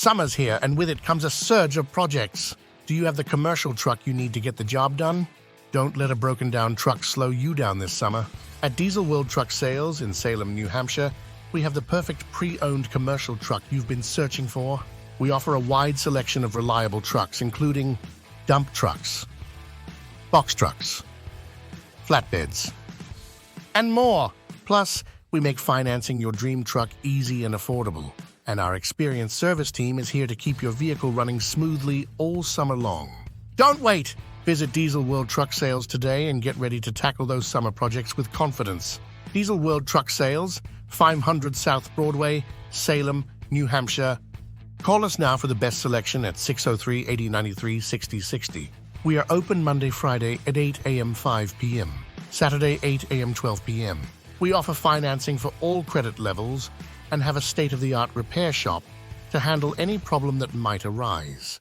Summer's here, and with it comes a surge of projects. Do you have the commercial truck you need to get the job done? Don't let a broken-down truck slow you down this summer. At Diesel World Truck Sales in Salem, New Hampshire, we have the perfect pre-owned commercial truck you've been searching for. We offer a wide selection of reliable trucks, including dump trucks, box trucks, flatbeds, and more. Plus, we make financing your dream truck easy and affordable. And our experienced service team is here to keep your vehicle running smoothly all summer long. Don't wait! Visit Diesel World Truck Sales today and get ready to tackle those summer projects with confidence. Diesel World Truck Sales, 500 South Broadway, Salem, New Hampshire. Call us now for the best selection at 603-8093-6060. We are open Monday, Friday at 8 a.m. 5 p.m., Saturday 8 a.m. 12 p.m. We offer financing for all credit levels and have a state-of-the-art repair shop to handle any problem that might arise.